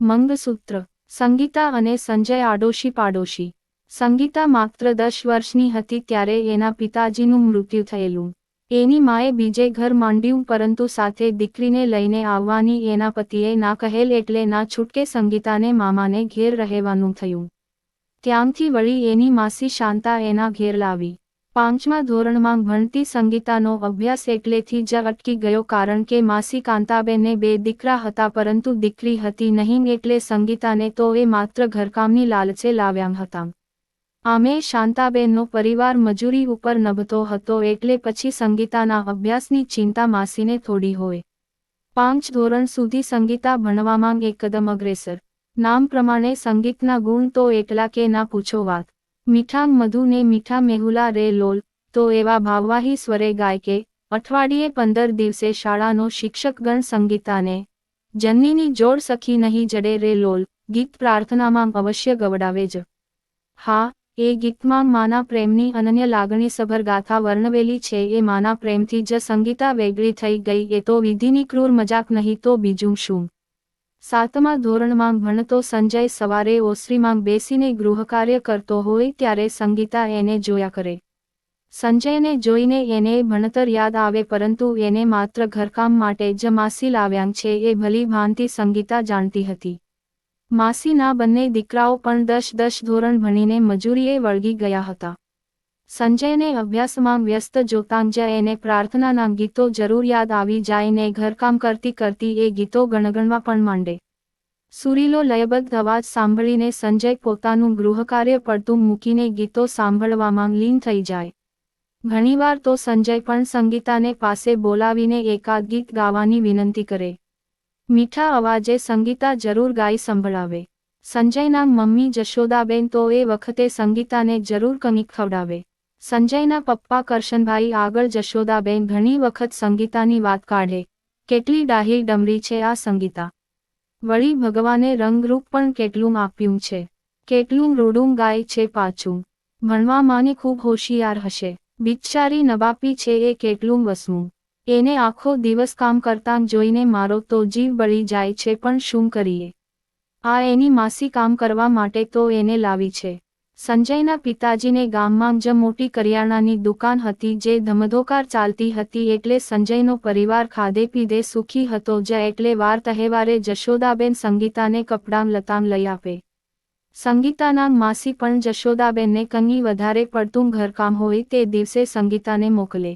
મંગસૂત્ર. સંગીતા અને સંજય આડોશી પાડોશી. સંગીતા માત્ર 10 વર્ષની હતી ત્યારે એના પિતાજીનું મૃત્યુ થયેલું. એની માએ બીજે ઘર માંડ્યું, પરંતુ સાથે દીકરીને લઈને આવવાની એના પતિએ ના કહેલ એટલે ના છૂટકે સંગીતાને મામાને ઘેર રહેવાનું થયું. ત્યાંથી વળી એની માસી શાંતા એના ઘેર લાવી. 5મા ધોરણમાં ભણતી સંગીતાનો અભ્યાસ એટલેથી જ અટકી ગયો કારણ કે માસી કાંતાબેનને 2 દીકરા હતા પરંતુ દીકરી હતી નહીં, એટલે સંગીતાને તો એ માત્ર ઘરકામની લાલચે લાવ્યા હતા. આમે શાંતાબેનનો પરિવાર મજૂરી ઉપર નભતો હતો એટલે પછી સંગીતાના અભ્યાસની ચિંતા માસીને થોડી હોય. 5 ધોરણ સુધી સંગીતા ભણવામાં એકદમ અગ્રેસર. નામ પ્રમાણે સંગીતના ગુણ તો એટલા કે ના પૂછો વાત. મીઠા મધુ ને મીઠા મેહુલા રે લોલ, તો એવા ભાવવાહી સ્વરે ગાય કે અઠવાડિયે 15 દિવસે શાળાનો શિક્ષકગણ સંગીતાને જન્નીની જોડ સખી નહીં જડે રે લોલ ગીત પ્રાર્થનામાં અવશ્ય ગવડાવે જ. હા, એ ગીતમાં માના પ્રેમની અનન્ય લાગણીસભર ગાથા વર્ણવેલી છે. એ માના પ્રેમથી જ સંગીતા વેગળી થઈ ગઈ. એ તો વિધિની ક્રૂર મજાક નહીં તો બીજું શું. 7મા ધોરણમાં ભણતો સંજય સવારે ઓસરીમાં બેસીને ગૃહકાર્ય કરતો હોય ત્યારે સંગીતા એને જોયા કરે. સંજયને જોઈને એને ભણતર યાદ આવે, પરંતુ એને માત્ર ઘરકામ માટે જ માસી લાવ્યાં છે એ ભલી ભાંતિ સંગીતા જાણતી હતી. માસીના બંને દીકરાઓ પણ 10 ધોરણ ભણીને મજૂરીએ વળગી ગયા હતા. સંજયને અભ્યાસમાં વ્યસ્ત જોતાં જ એને પ્રાર્થનાના ગીતો જરૂર યાદ આવી જાય ને ઘરકામ કરતી કરતી એ ગીતો ગણગણવા પણ માંડે. સુરીલો લયબદ્ધ અવાજ સાંભળીને સંજય પોતાનું ગૃહકાર્ય પડતું મૂકીને ગીતો સાંભળવામાં લીન થઈ જાય. ઘણીવાર તો સંજય પણ સંગીતાને પાસે બોલાવીને એકાદ ગીત ગાવાની વિનંતી કરે. મીઠા અવાજે સંગીતા જરૂર ગાઈ સંભળાવે. સંજયના મમ્મી જશોદાબેન તો એ વખતે સંગીતાને જરૂર કંઈક ખવડાવે. સંજયના પપ્પા કરશનભાઈ આગળ જશોદાબેન ઘણી વખત સંગીતાની વાત કાઢે. કેટલી ડાહી ડમરી છે આ સંગીતા. વળી ભગવાને રંગરૂપ પણ કેટલું આપ્યું છે. કેટલું રૂડું ગાય છે પાછું. ભણવામાં ખૂબ હોશિયાર હશે. બિચારી નવાપી છે એ કેટલું વસવું. એને આખો દિવસ કામ કરતાં જોઈને મારો તો જીવ બળી જાય છે, પણ શું કરીએ. આ એની માસી કામ કરવા માટે તો એને લાવી છે. સંજયના પિતાજીને ગામમાં જ મોટી કરિયાણાની દુકાન હતી જે ધમધોકાર ચાલતી હતી, એટલે સંજયનો પરિવાર ખાધે પીધે સુખી હતો જ એટલે વાર તહેવારે જશોદાબેન સંગીતાને કપડાં લતામ લઈ આપે. સંગીતાના માસી પણ જશોદાબેનને કંઈ વધારે પડતું ઘરકામ હોય તે દિવસે સંગીતાને મોકલે.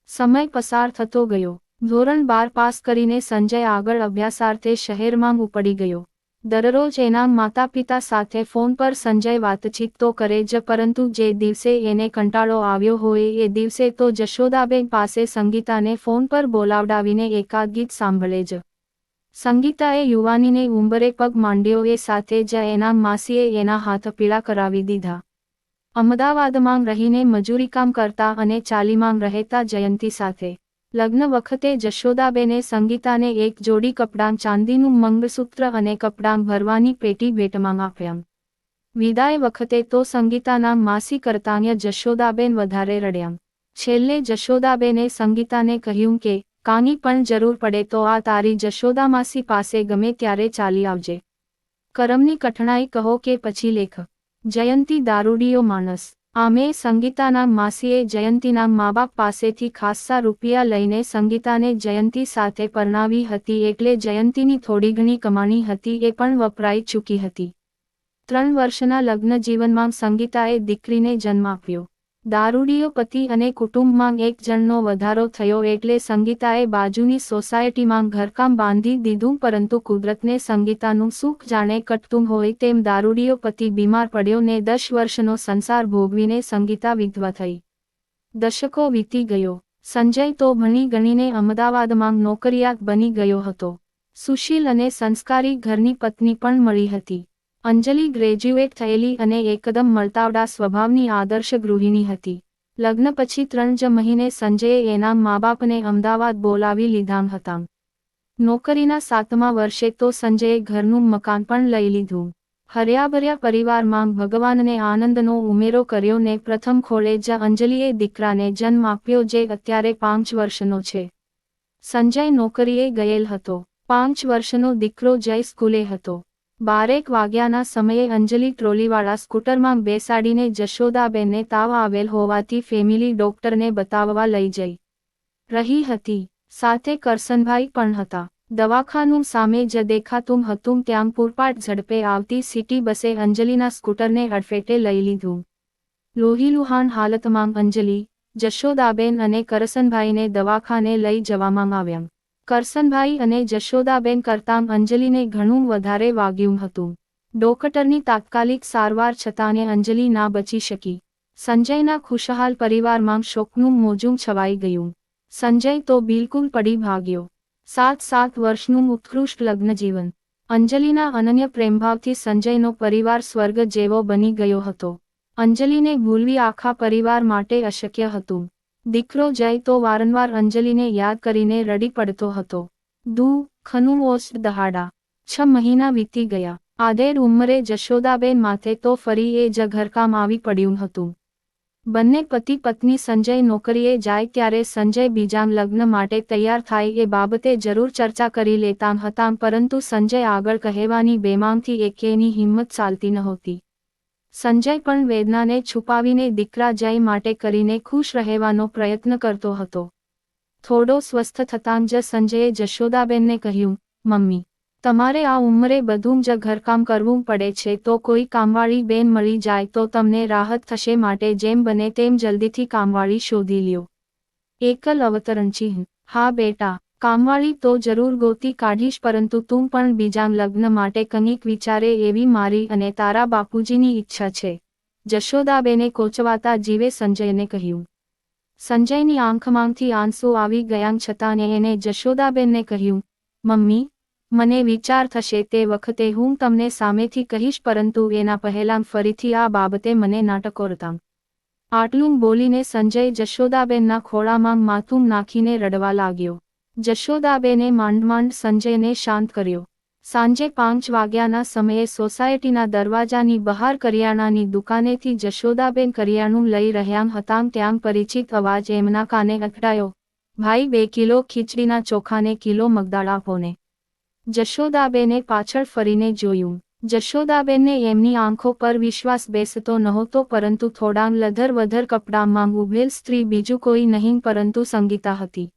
સમય પસાર થતો ગયો. ધોરણ 12 પાસ કરીને સંજય આગળ અભ્યાસાર્થે શહેરમાં ઉપડી ગયો. દરરોજ એના માતા પિતા સાથે ફોન પર સંજય વાતચીત તો કરે જ, પરંતુ જે દિવસે એને કંટાળો આવ્યો હોય એ દિવસે તો જશોદાબેન પાસે સંગીતાને ફોન પર બોલાવડાવીને એકાદ ગીત સાંભળે જ. સંગીતાએ યુવાનીને ઉંબરે પગ માંડ્યો એ સાથે જ એના માસીએ એના હાથ પીળા કરાવી દીધા. અમદાવાદમાં રહીને મજૂરીકામ કરતા અને ચાલીમાં રહેતા જયંતી સાથે લગ્ન વખતે જશોદાબેને સંગીતાને એક જોડી કપડાં, ચાંદીનું મંગળસૂત્ર અને કપડાં ભરવાની પેટી ભેટમાં આપ્યા. વિદાય વખતે તો સંગીતાના માસી કરતાં જશોદાબેન વધારે રડ્યા. છેલ્લે જશોદાબેને સંગીતાને કહ્યું કે કાની પણ જરૂર પડે તો આ તારી જશોદા માસી પાસે ગમે ત્યારે ચાલી આવજે. કરમની કઠણાઈ કહો કે પછી લેખ. જયંતી દારૂડિયો માણસ. આમે સંગીતાના માસીએ જયંતીના મા બાપ પાસેથી ખાસ્સા રૂપિયા લઈને સંગીતાને જયંતી સાથે પરણાવી હતી, એટલે જયંતીની થોડી ઘણી કમાણી હતી એ પણ વપરાઈ ચૂકી હતી. 3 વર્ષના લગ્ન જીવનમાં સંગીતાએ દીકરીને જન્મ આપ્યો. દારૂડિયો પતિ અને કુટુંબમાં એક જણનો વધારો થયો એટલે સંગીતાએ બાજુની સોસાયટીમાં ઘરકામ બાંધી દીધું, પરંતુ કુદરતને સંગીતાનું સુખ જાણે કટતું હોય તેમ દારૂડિયો પતિ બીમાર પડ્યો ને 10 વર્ષનો સંસાર ભોગવીને સંગીતા વિધવા થઈ. દશકો વીતી ગયો. સંજય તો ભણી ગણીને અમદાવાદમાં નોકરિયાત બની ગયો હતો. સુશીલ અને સંસ્કારી ઘરની પત્ની પણ મળી હતી. અંજલિ ગ્રેજ્યુએટ થયેલી અને એકદમ મળતાવડા સ્વભાવની આદર્શ ગૃહિણી હતી. લગ્ન પછી 3 જ મહિને સંજયે એના મા બાપને અમદાવાદ બોલાવી લીધાં હતાં. નોકરીના 7મા વર્ષે તો સંજયે ઘરનું મકાન પણ લઈ લીધું. હર્યાભર્યા પરિવારમાં ભગવાનને આનંદનો ઉમેરો કર્યો ને પ્રથમ ખોળે જ અંજલિએ દીકરાને જન્મ આપ્યો જે અત્યારે 5 વર્ષનો છે. સંજય નોકરીએ ગયેલ હતો. 5 વર્ષનો દીકરો જય સ્કૂલે હતો. 12 વાગ્યાના સમયે અંજલિ ટ્રોલીવાળા સ્કૂટરમાં બેસાડીને જશોદાબેનને તાવ આવેલ હોવાથી ફેમિલી ડોક્ટરને બતાવવા લઈ જઈ રહી હતી. સાથે કરસનભાઈ પણ હતા. દવાખાનું સામે જ દેખાતું હતું. ત્યાં પૂરપાટ ઝડપે આવતી સિટી બસે અંજલિના સ્કૂટરને અડફેટે લઈ લીધું. લોહીલુહાણ હાલતમાં અંજલિ, જશોદાબેન અને કરસનભાઈને દવાખાને લઈ જવામાં આવ્યા. કરસનભાઈ અને જશોદાબેન કરતાં અંજલિને ઘણું વધારે વાગ્યું હતું. ડોક્ટરની તાત્કાલિક સારવાર છતાં અંજલિ ના બચી શકી. સંજયના ખુશહાલ પરિવારમાં શોકનું મોજું છવાઈ ગયું. સંજય તો બિલકુલ પડી ભાગ્યો. 7 વર્ષનું ઉત્કૃષ્ટ લગ્ન જીવન. અંજલિના અનન્ય પ્રેમભાવથી સંજયનો પરિવાર સ્વર્ગ જેવો બની ગયો હતો. અંજલિને ભૂલવી આખા પરિવાર માટે અશક્ય હતું. દીકરો જય તો વારંવાર અંજલિને યાદ કરીને રડી પડતો હતો. દુઃખનું ઓછ દહાડા. 6 મહિના વીતી ગયા. આધેડ ઉંમરે જશોદાબેન માથે તો ફરી એ જ ઘરકામ આવી પડ્યું હતું. બંને પતિ પત્ની સંજય નોકરીએ જાય ત્યારે સંજય બીજા લગ્ન માટે તૈયાર થાય એ બાબતે જરૂર ચર્ચા કરી લેતા હતા, પરંતુ સંજય આગળ કહેવાની બેમાંગથી એકેયની હિંમત ચાલતી નહોતી. સંજય પણ વેદનાને છુપાવીને દીકરા જય માટે કરીને ખુશ રહેવાનો પ્રયત્ન કરતો હતો. થોડો સ્વસ્થ થતાં જ સંજયે જશોદાબેનને કહ્યું, મમ્મી, તમારે આ ઉંમરે બધું જ ઘરકામ કરવું પડે છે, તો કોઈ કામવાળી બેન મળી જાય તો તમને રાહત થશે, માટે જેમ બને તેમ જલ્દીથી કામવાળી શોધી લ્યો. એકલ અવતરણ ચિહ્ન. હા બેટા, કામવાળી તો જરૂર ગોતી કાઢીશ, પરંતુ તું પણ બીજા લગ્ન માટે કંઈક વિચારે એવી મારી અને તારા બાપુજીની ઈચ્છા છે, જશોદાબેને કોચવાતા જીવે સંજયને કહ્યું. સંજયની આંખમાંથી આંસુ આવી ગયા છતાં એને જશોદાબેનને કહ્યું, મમ્મી, મને વિચાર થશે તે વખતે હું તમને સામેથી કહીશ, પરંતુ એના પહેલાં ફરીથી આ બાબતે મને ના ટકોરતા. આટલું બોલીને સંજય જશોદાબેનના ખોળામાં માથું નાખીને રડવા લાગ્યો. જશોદાબેને માંડ સંજયને શાંત કર્યો. સાંજે 5 વાગ્યાના સમયે સોસાયટીના દરવાજાની બહાર કરિયાણાની દુકાનેથી જશોદાબેન કરિયાણું લઈ રહ્યા હતા. ત્યાં પરિચિત અવાજ એમના કાને અકળાયો, ભાઈ 2 કિલો ખીચડીના ચોખાને કિલો મગદાળ આપો ને. જશોદાબેને પાછળ ફરીને જોયું. જશોદાબેનને એમની આંખો પર વિશ્વાસ બેસતો નહોતો, પરંતુ થોડાં લધર-વધર કપડામાં ઊભેલ સ્ત્રી બીજું કોઈ નહીં પરંતુ સંગીતા હતી.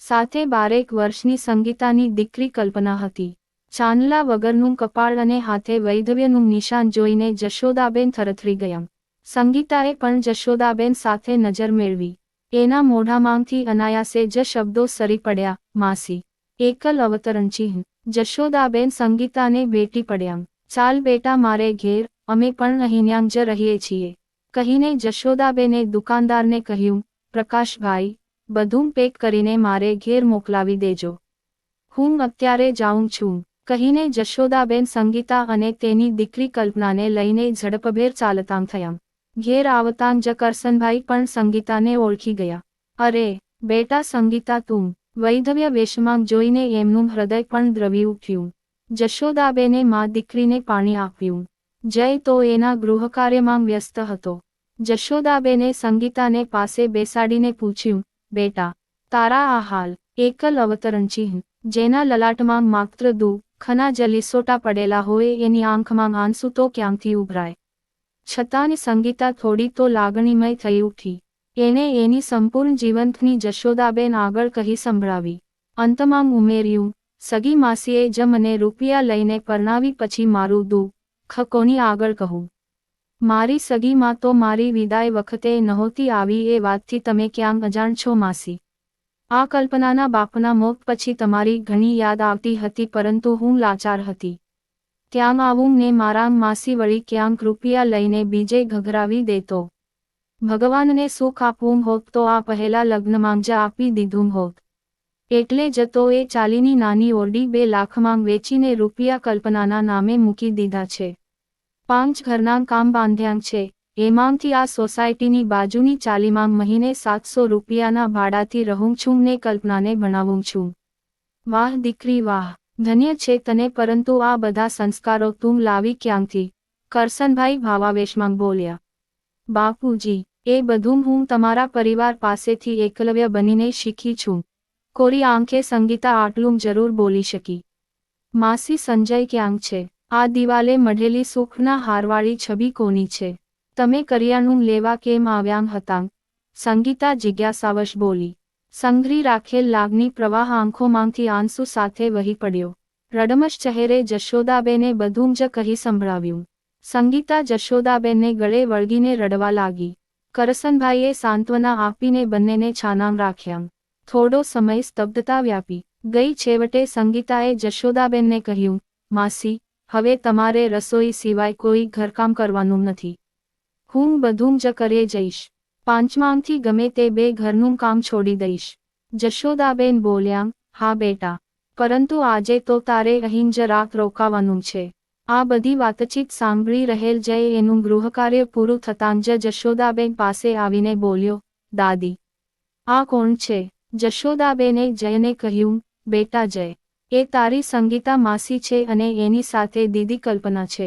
સાથે 12 વર્ષની સંગીતાની દીકરી કલ્પના હતી. ચાંદલા વગરનું કપાળ અને હાથે વૈધવ્યનું નિશાન જોઈને જશોદાબેન થરથરી ગયા. સંગીતાએ પણ જશોદાબેન સાથે નજર મેળવી. એના મોઢામાંથી અનાયાસે જ શબ્દો સરી પડ્યા, માસી. એકલ અવતરણ ચિહ્ન. જશોદાબેન સંગીતાને ભેટી પડ્યા. ચાલ બેટા મારે ઘેર, અમે પણ અહીંયા જ રહીએ છીએ, કહીને જશોદાબેને દુકાનદારને કહ્યું, પ્રકાશભાઈ, બધું પેક કરીને મારે ઘેર મોકલાવી દેજો. હું અત્યારે જાઉં છું, કહીને જશોદાબેન સંગીતા અને તેની દીકરી કલ્પનાને લઈને ઝડપભેર ચાલતાં થયા. ઘેર આવતાં જ કરસનભાઈ પણ સંગીતાને ઓળખી ગયા. અરે બેટા સંગીતા, તું. વૈધવ્ય વેશમાં જોઈને એમનું હૃદય પણ દ્રવી ઉઠ્યું. જશોદાબેને માં દીકરીને પાણી આપ્યું. જય તો એના ગૃહકાર્યમાં વ્યસ્ત હતો. જશોદાબેને સંગીતાને પાસે બેસાડીને પૂછ્યું, બેટા, તારા આ હાલ. એકલ અવતરણ ચિહ્ન. જેના લલાટમાં માત્ર દુઃખના જ લીસોટા પડેલા હોય એની આંખમાં આંસુ તો ક્યાંથી ઉભરાય. છતાં સંગીતા થોડી તો લાગણીમય થઈ ઉઠી. એણે એની સંપૂર્ણ જીવનની જશોદાબેન આગળ કહી સંભળાવી. અંતમાં ઉમેર્યું, સગી માસીએ જ મને રૂપિયા લઈને પરણાવી, પછી મારું દુઃખ કોની આગળ કહું. મારી સગી માં તો મારી વિદાય વખતે નહોતી આવી, એ વાતથી તમે ક્યાં અજાણ છો માસી. આ કલ્પનાના બાપના મોત પછી તમારી ઘણી યાદ આવતી હતી, પરંતુ હું લાચાર હતી. ત્યાં આવું ને મારા માસી વળી ક્યાંક રૂપિયા લઈને બીજે ઘઘરાવી દેતો. ભગવાનને સુખ આપવું હોત તો આ પહેલા લગ્નમાં જ આપી દીધું હોત. એટલે જ તો એ ચાલીની નાની ઓરડી 2 લાખમાં વેચીને રૂપિયા કલ્પનાના નામે મૂકી દીધા છે. 5 ઘરના કામ બાંધ્યાં છે, એમાંથી આ સોસાયટીની બાજુની ચાલીમાં મહિને 700 રૂપિયાના ભાડાથી રહું છું ને કલ્પનાને ભણાવું છું. વાહ દીકરી વાહ, ધન્ય છે તને, પરંતુ આ બધા સંસ્કારો તું લાવી ક્યાંથી? કરસનભાઈ ભાવાવેશમાં બોલ્યા. બાપુજી, એ બધું હું તમારા પરિવાર પાસેથી એકલવ્ય બનીને શીખી છું. કોરી આંખે સંગીતા આટલું જરૂર બોલી શકી. માસી સંજય ક્યાંક છે? આ દિવાલે મઢેલી સુખના હારવાળી છબી કોની છે? તમે કરિયાણું લેવા કેમ આવ્યાં હતાં? સંગીતા જિજ્ઞાસાવશ બોલી. સંઘરી રાખેલ લાગણી પ્રવાહ આંખોમાંથી આંસુ સાથે વહી પડ્યો. રડમશ ચહેરે જશોદાબેને બધું જ કહી સંભળાવ્યું. સંગીતા જશોદાબેનને ગળે વળગીને રડવા લાગી. કરસનભાઈએ સાંત્વના આપીને બંનેને છાનાં રાખ્યાં. થોડો સમય સ્તબ્ધતા વ્યાપી ગઈ. છેવટે સંગીતાએ જશોદાબેનને કહ્યું, માસી, હવે તમારે રસોઈ સિવાય કોઈ ઘરકામ કરવાનું નથી. હું બધું જ કરે જઈશ. પાંચમાંથી ગમે તે બે ઘરનું કામ છોડી દઈશ. જશોદાબેન બોલ્યાં, હા બેટા, પરંતુ આજે તો તારે અહીં જ રાત રોકાવાનું છે. આ બધી વાતચીત સાંભળી રહેલ જય એનું ગૃહકાર્ય પૂરું થતાં જ જશોદાબેન પાસે આવીને બોલ્યો, દાદી, આ કોણ છે? જશોદાબેને જયને કહ્યું, બેટા જય, એ તારી સંગીતા માસી છે અને એની સાથે દીદી કલ્પના છે.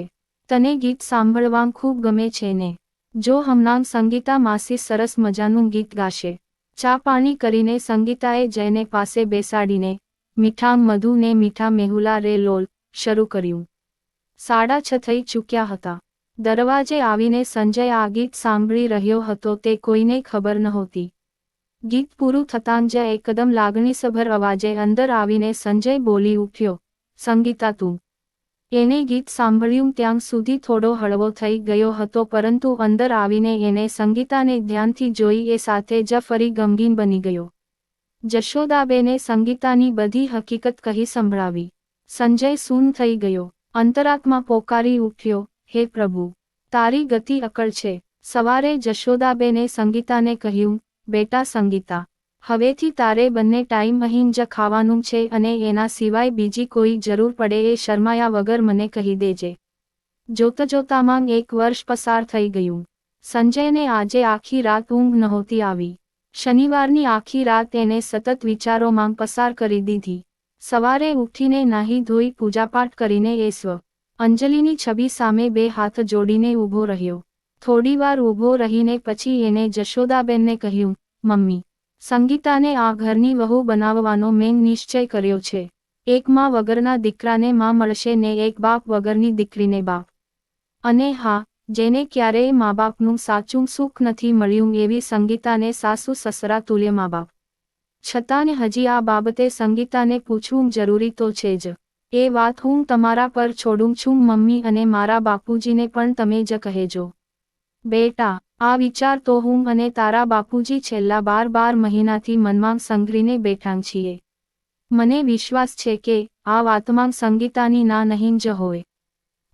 તને ગીત સાંભળવા ખૂબ ગમે છે ને? જો હમણાં સંગીતા માસી સરસ મજાનું ગીત ગાશે. ચા પાણી કરીને સંગીતાએ જયને પાસે બેસાડીને મીઠા મધુ ને મીઠા મેહુલા રે લોલ શરૂ કર્યું. 6:30 થઈ ચૂક્યા હતા. દરવાજે આવીને સંજય આ ગીત સાંભળી રહ્યો હતો તે કોઈને ખબર નહોતી. ગીત પૂરું થતાં જ એકદમ લાગણીસભર અવાજે અંદર આવીને સંજય બોલી ઉઠ્યો, સંગીતા તું? એને ગીત સાંભળ્યું ત્યાં સુધી થોડો હળવો થઈ ગયો હતો, પરંતુ અંદર આવીને એને સંગીતાને ધ્યાનથી જોઈ એ સાથે જ ફરી ગમગીન બની ગયો. જશોદાબેને સંગીતાની બધી હકીકત કહી સંભળાવી. સંજય સૂન થઈ ગયો. અંતરાત્મા પોકારી ઉઠ્યો, હે પ્રભુ, તારી ગતિ અકળ છે. સવારે જશોદાબેને સંગીતાને કહ્યું, બેટા સંગીતા, હવેથી તારે બંને ટાઈમ અહીં જ ખાવાનું છે અને એના સિવાય બીજી કોઈ જરૂર પડે એ શરમાયા વગર મને કહી દેજે. જોત જોતામાં 1 વર્ષ પસાર થઈ ગયું. સંજયને આજે આખી રાત ઊંઘ નહોતી આવી. શનિવારની આખી રાત એને સતત વિચારોમાં પસાર કરી દીધી. સવારે ઉઠીને નાહી ધોઈ પૂજાપાઠ કરીને એ સ્વ અંજલિની છબી સામે 2 હાથ જોડીને ઊભો રહ્યો. થોડીવાર ઊભો રહીને પછી એને જશોદાબેનને કહ્યું, મમ્મી, સંગીતાને આ ઘરની વહુ બનાવવાનો મેં નિશ્ચય કર્યો છે. એક માં વગરના દીકરાને માં મળશે ને એક બાપ વગરની દીકરીને બાપ. અને હા, જેને ક્યારેય મા બાપનું સાચું સુખ નથી મળ્યું એવી સંગીતાને સાસુ સસરા તુલ્ય મા બાપ. છતાં હજી આ બાબતે સંગીતાને પૂછવું જરૂરી તો છે જ. એ વાત હું તમારા પર છોડું છું મમ્મી, અને મારા બાપુજીને પણ તમે જ કહેજો. બેટા, આ વિચાર તો હું અને તારા બાપુજી છેલ્લા 12 મહિનાથી મનમાં સંઘરીને બેઠાં છીએ. મને વિશ્વાસ છે કે આ વાતમાં સંગીતાની ના નહીં જ હોય.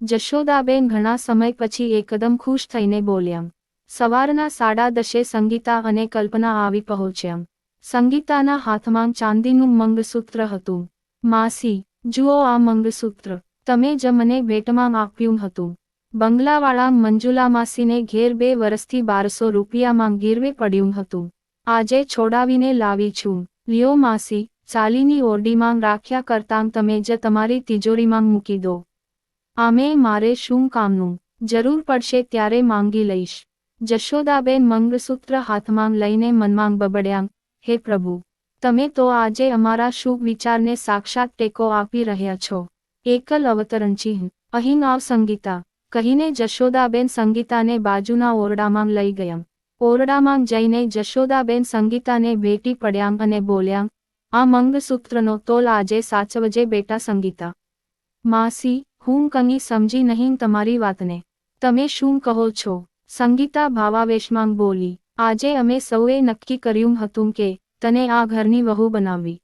જશોદાબેન ઘણા સમય પછી એકદમ ખુશ થઈને બોલ્યાં. સવારના 10:30 સંગીતા અને કલ્પના આવી પહોંચ્યાં. સંગીતાના હાથમાં ચાંદીનું મંગળસૂત્ર હતું. માસી, જુઓ આ મંગળસૂત્ર, તમે જ મને ભેટમાં આપ્યું હતું. બંગલાવાળા મંજુલા માસીને ઘેર 2 વર્ષથી 1200 રૂપિયામાં ગીરવે પડ્યું હતું. આજે છોડાવીને લાવી છું. લ્યો માસી, ચાલીની ઓરડીમાં રાખ્યા કરતાં તમે જ તમારી તિજોરીમાં મૂકી દો. આમે મારે શું કામનું? જરૂર પડશે ત્યારે માંગી લઈશ. જશોદાબેન મંગળસૂત્ર હાથમાં લઈને મનમાં બબડ્યાં, હે પ્રભુ, તમે તો આજે અમારા શુભ વિચારને સાક્ષાત ટેકો આપી રહ્યા છો. એકલ અવતરણ ચિહ્ન. અહીં આવ સંગીતા, કહીને જશોદાબેન સંગીતાને બાજુના ઓરડામાં લઈ ગયાં. ઓરડામાં જઈને જશોદાબેન સંગીતાને ભેટી પડ્યાં અને બોલ્યાં, આ મંગળસૂત્રનો તોલ આજે સાચવજે બેટા સંગીતા. માસી, હું કંઈ સમજી નહીં તમારી વાતને. તમે શું કહો છો? સંગીતા ભાવાવેશમાં બોલી. આજે અમે સૌએ નક્કી કર્યું હતું કે તને આ ઘરની વહુ બનાવવી.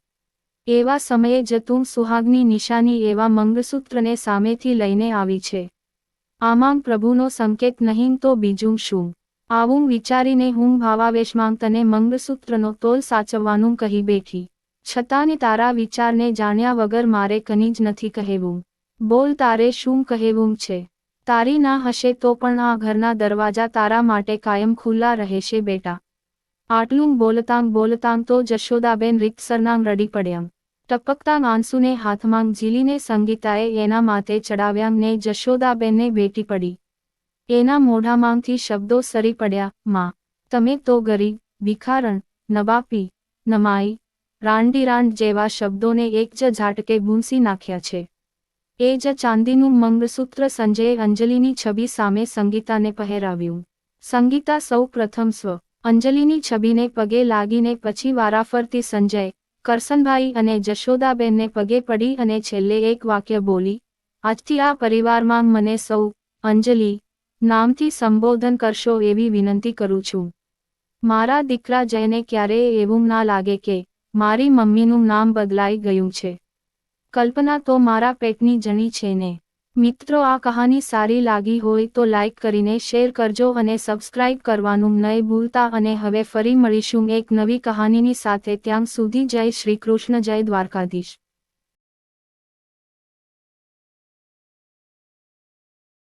એવા સમયે જ તું સુહાગની નિશાની એવા મંગળસૂત્રને સામેથી લઈને આવી છે. આમાં પ્રભુનો સંકેત નહીં તો બીજું શું? આવું વિચારીને હું ભાવાવેશમાં તને મંગળસૂત્રનો તોલ સાચવવાનું કહી બેઠી. છતાં તારા વિચારને જાણ્યા વગર મારે કંઈ જ નથી કહેવું. બોલ, તારે શું કહેવું છે? તારી ના હશે તો પણ આ ઘરના દરવાજા તારા માટે કાયમ ખુલ્લા રહેશે બેટા. આટલું બોલતાં તો જશોદાબેન રીતસરનાં રડી પડ્યાં. ટપકતાં આંસુને હાથમાં ઝીલીને સંગીતાએ એના માથે ચડાવ્યાં ને જશોદાબેનને ભેટી પડી. એના મોઢામાંથી શબ્દો સરી પડ્યા, માં, તમે તો ગરીબ, ભિખારણ, નબાપી, નમાઈ, રાંડીરાંડ જેવા શબ્દોને એક જ ઝાટકે ભૂંસી નાખ્યા છે. એ જ ચાંદીનું મંગળસૂત્ર સંજયે અંજલિની છબી સામે સંગીતાને પહેરાવ્યું. સંગીતા સૌ પ્રથમ અંજલિની છબીને પગે લાગીને પછી વારાફરતી સંજય, કરસનભાઈ અને જશોદાબેનને પગે પડી અને છેલ્લે એક વાક્ય બોલી, આજથી આ પરિવારમાં મને સૌ અંજલિ નામથી સંબોધન કરશો એવી વિનંતી કરું છું. મારા દીકરા જયને ક્યારેય એવું ના લાગે કે મારી મમ્મીનું નામ બદલાઈ ગયું છે. કલ્પના તો મારા પેટની જણી છે ને. મિત્રો, આ કહાની સારી લાગી હોય તો લાઈક કરીને શેર કરજો અને સબસ્ક્રાઇબ કરવાનું ન ભૂલતા. અને હવે ફરી મળીશું એક નવી કહાનીની સાથે. ત્યાં સુધી જય શ્રી કૃષ્ણ, જય દ્વારકાધીશ.